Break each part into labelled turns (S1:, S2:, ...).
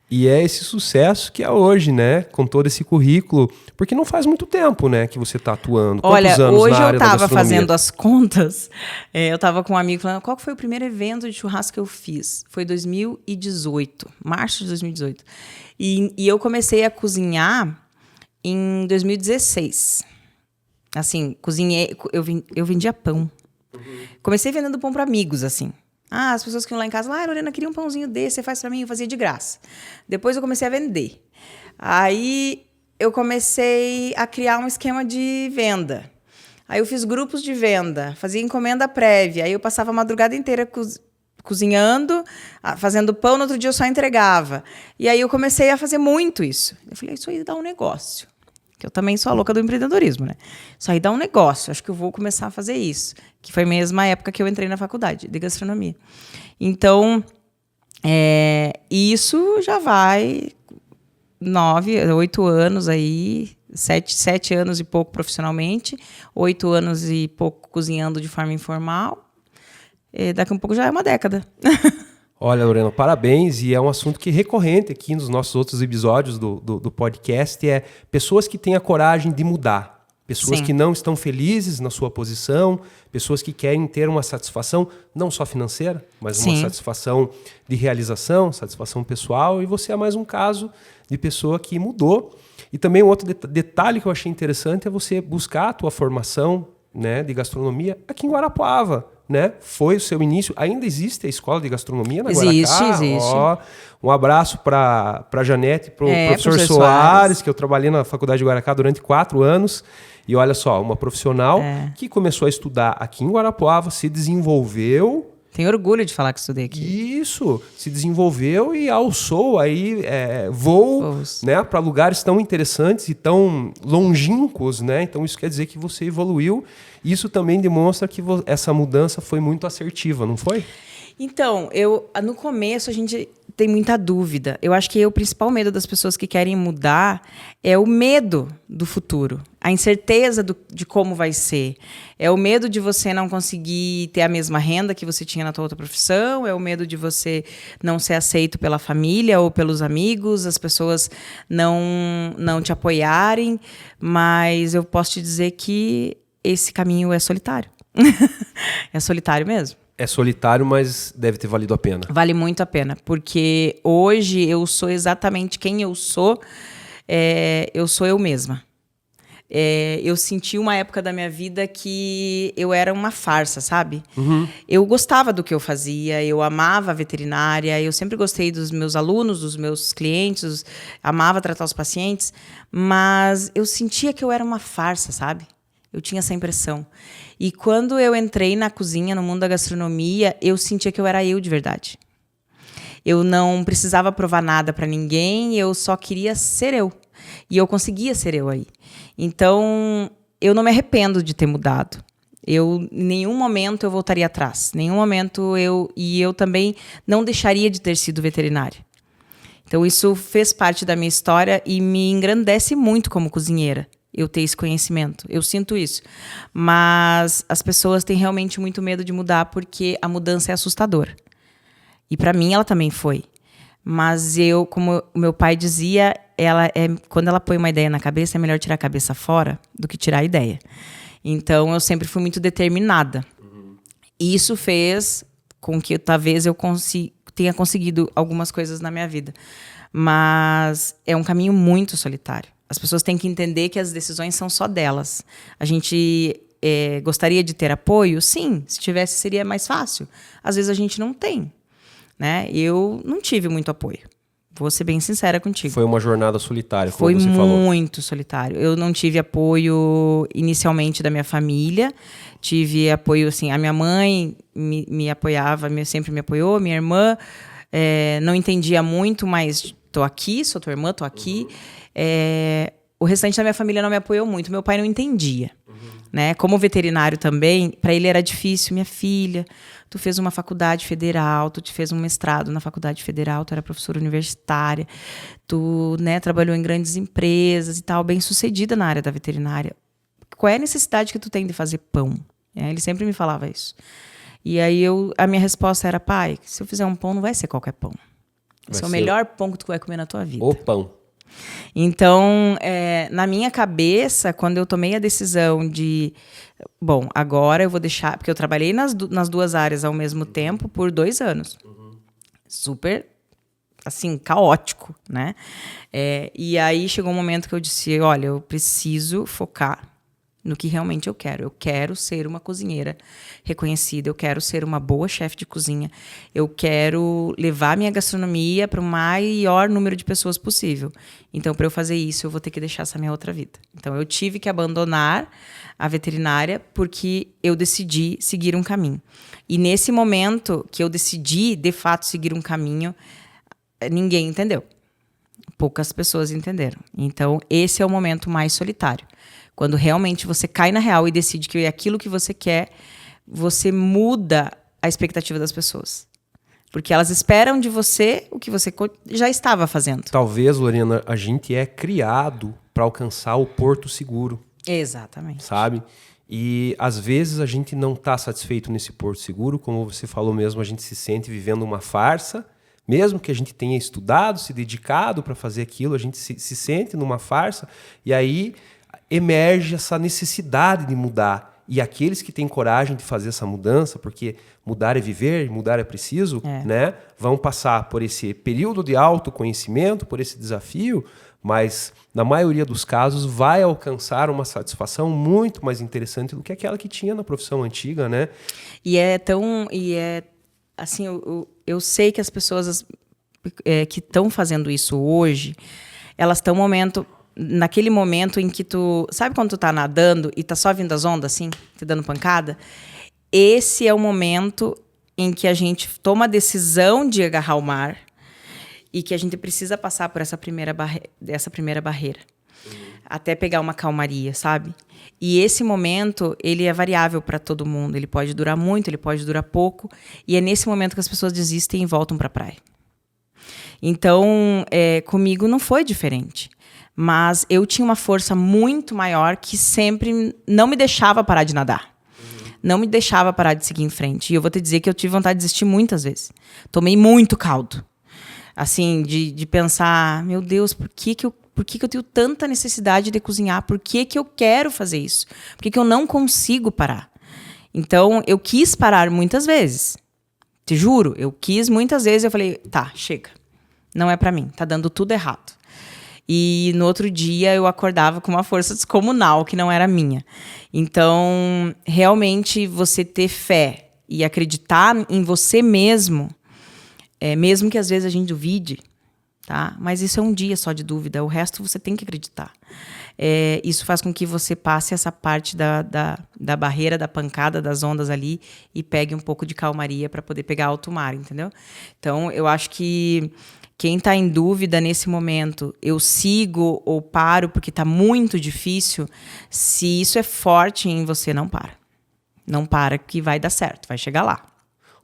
S1: E é esse sucesso que é hoje, né? Com todo esse currículo. Porque não faz muito tempo, né, que você está atuando. Quantos anos
S2: hoje
S1: na área
S2: eu
S1: da
S2: estava
S1: gastronomia?
S2: fazendo as contas. Eu estava com um amigo falando, qual foi o primeiro evento de churrasco que eu fiz? Foi 2018, março de 2018. E eu comecei a cozinhar em 2016. Assim, cozinhei, eu vendia pão. Comecei vendendo pão para amigos, assim. As pessoas que iam lá em casa, Lorena, queria um pãozinho desse, você faz para mim? Eu fazia de graça. Depois eu comecei a vender. Aí eu comecei a criar um esquema de venda. Aí eu fiz grupos de venda, fazia encomenda prévia. Aí eu passava a madrugada inteira cozinhando, fazendo pão, no outro dia eu só entregava. E aí eu comecei a fazer muito isso. Eu falei, isso aí dá um negócio. Que eu também sou a louca do empreendedorismo, né? Isso aí dá um negócio, acho que eu vou começar a fazer isso. Que foi a mesma época que eu entrei na faculdade de gastronomia. Então, isso já vai 8 anos aí, 7 anos e pouco profissionalmente, 8 anos e pouco cozinhando de forma informal. Daqui a um pouco já é uma década.
S1: Olha, Lorena, parabéns. E é um assunto que é recorrente aqui nos nossos outros episódios do podcast, é pessoas que têm a coragem de mudar. Pessoas
S2: Sim.
S1: que não estão felizes na sua posição, pessoas que querem ter uma satisfação, não só financeira, mas uma
S2: Sim.
S1: satisfação de realização, satisfação pessoal. E você é mais um caso de pessoa que mudou. E também um outro detalhe que eu achei interessante é você buscar a tua formação, né, de gastronomia aqui em Guarapuava. Né? Foi o seu início. Ainda existe a escola de gastronomia na Guaracá?
S2: Existe.
S1: Um abraço para a Janete e para o professor
S2: professor
S1: Soares, que eu trabalhei na Faculdade de Guaracá durante 4 anos. E olha só, uma profissional que começou a estudar aqui em Guarapuava, se desenvolveu.
S2: Tenho orgulho de falar que estudei aqui.
S1: Isso, se desenvolveu e alçou aí voos, né, para lugares tão interessantes e tão longínquos, né? Então isso quer dizer que você evoluiu. Isso também demonstra que essa mudança foi muito assertiva, não foi?
S2: Então, no começo a gente tem muita dúvida. Eu acho que o principal medo das pessoas que querem mudar é o medo do futuro, a incerteza de como vai ser. É o medo de você não conseguir ter a mesma renda que você tinha na tua outra profissão, é o medo de você não ser aceito pela família ou pelos amigos, as pessoas não te apoiarem, mas eu posso te dizer que esse caminho é solitário. É solitário mesmo.
S1: É solitário, mas deve ter valido a pena.
S2: Vale muito a pena, porque hoje eu sou exatamente quem eu sou eu mesma. Eu senti uma época da minha vida que eu era uma farsa, sabe?
S1: Uhum.
S2: Eu gostava do que eu fazia, eu amava a veterinária, eu sempre gostei dos meus alunos, dos meus clientes, amava tratar os pacientes, mas eu sentia que eu era uma farsa, sabe? Eu tinha essa impressão. E quando eu entrei na cozinha, no mundo da gastronomia, eu sentia que eu era eu de verdade. Eu não precisava provar nada para ninguém, eu só queria ser eu. E eu conseguia ser eu aí. Então, eu não me arrependo de ter mudado. Em nenhum momento eu voltaria atrás. Em nenhum momento eu também não deixaria de ter sido veterinária. Então, isso fez parte da minha história e me engrandece muito como cozinheira. Eu ter esse conhecimento. Eu sinto isso. Mas as pessoas têm realmente muito medo de mudar porque a mudança é assustadora. E para mim ela também foi. Mas como o meu pai dizia, quando ela põe uma ideia na cabeça, é melhor tirar a cabeça fora do que tirar a ideia. Então eu sempre fui muito determinada. E isso fez com que talvez eu tenha conseguido algumas coisas na minha vida. Mas é um caminho muito solitário. As pessoas têm que entender que as decisões são só delas. A gente gostaria de ter apoio? Sim, se tivesse seria mais fácil. Às vezes a gente não tem. Né? Eu não tive muito apoio. Vou ser bem sincera contigo.
S1: Foi uma jornada solitária, como
S2: você falou. Foi
S1: muito
S2: muito solitário. Eu não tive apoio inicialmente da minha família. Tive apoio, assim, a minha mãe me apoiava, sempre me apoiou. Minha irmã não entendia muito, mas tô aqui, sou tua irmã, tô aqui. O restante da minha família não me apoiou muito. Meu pai não entendia. Né? Como veterinário também, para ele era difícil. Minha filha, tu fez uma faculdade federal, tu te fez um mestrado na faculdade federal, tu era professora universitária, tu, né, trabalhou em grandes empresas e tal, bem sucedida na área da veterinária. Qual é a necessidade que tu tem de fazer pão? Ele sempre me falava isso. E aí a minha resposta era, pai, se eu fizer um pão, não vai ser qualquer pão. Esse é o melhor pão que tu vai comer na tua vida.
S1: O pão.
S2: Então, na minha cabeça, quando eu tomei a decisão de... Bom, agora eu vou deixar... Porque eu trabalhei nas duas áreas ao mesmo tempo por 2 anos. Super, assim, caótico, né? E aí chegou um momento que eu disse, olha, eu preciso focar no que realmente eu quero. Eu quero ser uma cozinheira reconhecida, eu quero ser uma boa chefe de cozinha, eu quero levar minha gastronomia para o maior número de pessoas possível. Então, para eu fazer isso, eu vou ter que deixar essa minha outra vida. Então, eu tive que abandonar a veterinária porque eu decidi seguir um caminho. E nesse momento que eu decidi, de fato, seguir um caminho, ninguém entendeu. Poucas pessoas entenderam. Então, esse é o momento mais solitário. Quando realmente você cai na real e decide que é aquilo que você quer, você muda a expectativa das pessoas. Porque elas esperam de você o que você já estava fazendo.
S1: Talvez, Lorena, a gente é criado para alcançar o porto seguro.
S2: Exatamente.
S1: Sabe? E às vezes a gente não está satisfeito nesse porto seguro, como você falou mesmo, a gente se sente vivendo uma farsa. Mesmo que a gente tenha estudado, se dedicado para fazer aquilo, a gente se sente numa farsa. E aí emerge essa necessidade de mudar. E aqueles que têm coragem de fazer essa mudança, porque mudar é viver, mudar é preciso, né? Vão passar por esse período de autoconhecimento, por esse desafio, mas na maioria dos casos vai alcançar uma satisfação muito mais interessante do que aquela que tinha na profissão antiga, né?
S2: Assim, eu sei que as pessoas que estão fazendo isso hoje, elas estão naquele momento em que tu... Sabe quando tu tá nadando e tá só vindo as ondas, assim, te dando pancada? Esse é o momento em que a gente toma a decisão de agarrar o mar e que a gente precisa passar por essa primeira barreira. Até pegar uma calmaria, sabe? E esse momento, ele é variável para todo mundo. Ele pode durar muito, ele pode durar pouco. E é nesse momento que as pessoas desistem e voltam para a praia. Então, comigo não foi diferente. Mas eu tinha uma força muito maior que sempre não me deixava parar de nadar. Não me deixava parar de seguir em frente. E eu vou te dizer que eu tive vontade de desistir muitas vezes. Tomei muito caldo. Assim, de pensar, meu Deus, por que eu tenho tanta necessidade de cozinhar? Por que eu quero fazer isso? Por que eu não consigo parar? Então, eu quis parar muitas vezes. Te juro, eu quis muitas vezes. Eu falei, tá, chega. Não é pra mim. Tá dando tudo errado. E no outro dia eu acordava com uma força descomunal que não era minha. Então, realmente, você ter fé e acreditar em você mesmo, mesmo que às vezes a gente duvide, tá? Mas isso é um dia só de dúvida, o resto você tem que acreditar. Isso faz com que você passe essa parte da barreira, da pancada, das ondas ali e pegue um pouco de calmaria para poder pegar alto mar, entendeu? Então, eu acho que quem está em dúvida nesse momento, eu sigo ou paro porque está muito difícil, se isso é forte em você, não para. Não para que vai dar certo, vai chegar lá.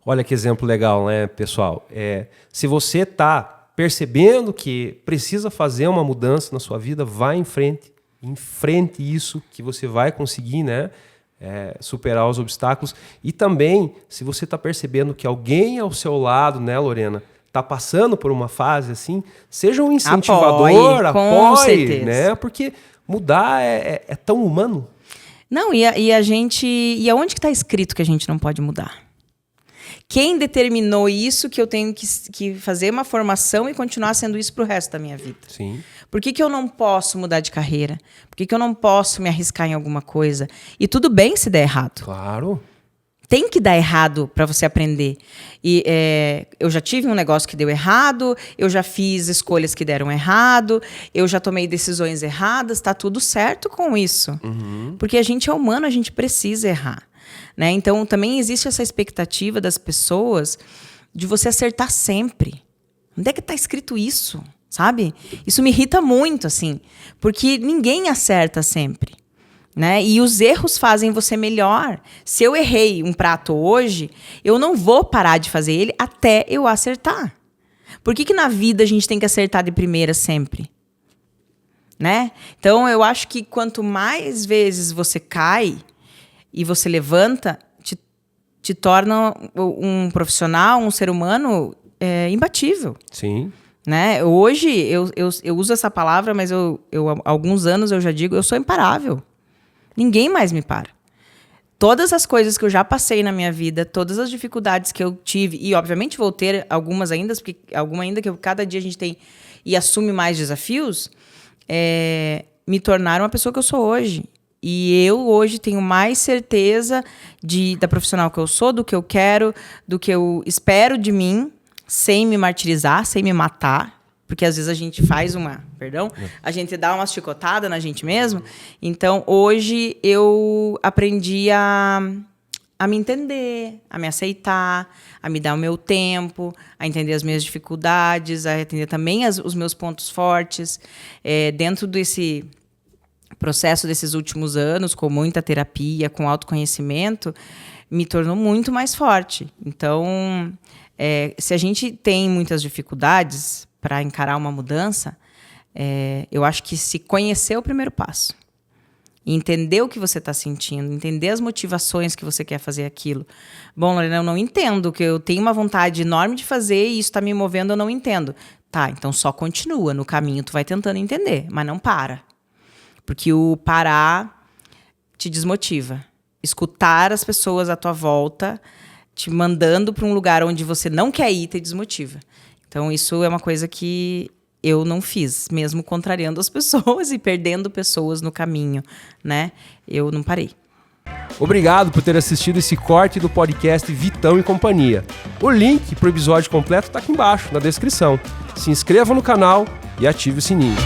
S1: Olha que exemplo legal, né, pessoal? Se você está percebendo que precisa fazer uma mudança na sua vida, vá em frente. Enfrente isso que você vai conseguir, né? Superar os obstáculos. E também, se você está percebendo que alguém ao seu lado, né, Lorena, está passando por uma fase assim, seja um incentivador, apoie, né? Porque mudar é tão humano.
S2: Não, e aonde que está escrito que a gente não pode mudar? Quem determinou isso que eu tenho que fazer uma formação e continuar sendo isso para o resto da minha vida?
S1: Sim.
S2: Por que eu não posso mudar de carreira? Por que eu não posso me arriscar em alguma coisa? E tudo bem se der errado.
S1: Claro.
S2: Tem que dar errado para você aprender. E eu já tive um negócio que deu errado, eu já fiz escolhas que deram errado, eu já tomei decisões erradas, tá tudo certo com isso.
S1: Uhum.
S2: Porque a gente é humano, a gente precisa errar. Né? Então, também existe essa expectativa das pessoas de você acertar sempre. Onde é que está escrito isso? Sabe? Isso me irrita muito, assim, porque ninguém acerta sempre. Né? E os erros fazem você melhor. Se eu errei um prato hoje, eu não vou parar de fazer ele até eu acertar. Por que na vida a gente tem que acertar de primeira sempre? Né? Então, eu acho que quanto mais vezes você cai e você levanta, te torna um profissional, um ser humano imbatível.
S1: Sim.
S2: Né? Hoje, eu uso essa palavra, mas há alguns anos eu já digo, eu sou imparável. Ninguém mais me para. Todas as coisas que eu já passei na minha vida, todas as dificuldades que eu tive, e obviamente vou ter algumas ainda, porque alguma ainda que cada dia a gente tem e assume mais desafios, me tornaram a pessoa que eu sou hoje. E eu hoje tenho mais certeza da profissional que eu sou, do que eu quero, do que eu espero de mim, sem me martirizar, sem me matar. Porque às vezes a gente faz a gente dá uma chicotada na gente mesmo. Então, hoje eu aprendi a me entender, a me aceitar, a me dar o meu tempo, a entender as minhas dificuldades, a entender também os meus pontos fortes. Dentro desse processo desses últimos anos, com muita terapia, com autoconhecimento, me tornou muito mais forte. Então, se a gente tem muitas dificuldades para encarar uma mudança, eu acho que se conhecer é o primeiro passo. Entender o que você está sentindo, entender as motivações que você quer fazer aquilo. Bom, Lorena, eu não entendo, que eu tenho uma vontade enorme de fazer e isso está me movendo, eu não entendo. Tá, então só continua no caminho, tu vai tentando entender, mas não para. Porque o parar te desmotiva. Escutar as pessoas à tua volta te mandando para um lugar onde você não quer ir te desmotiva. Então, isso é uma coisa que eu não fiz, mesmo contrariando as pessoas e perdendo pessoas no caminho, né? Eu não parei.
S1: Obrigado por ter assistido esse corte do podcast Vitão e Companhia. O link para o episódio completo está aqui embaixo, na descrição. Se inscreva no canal e ative o sininho.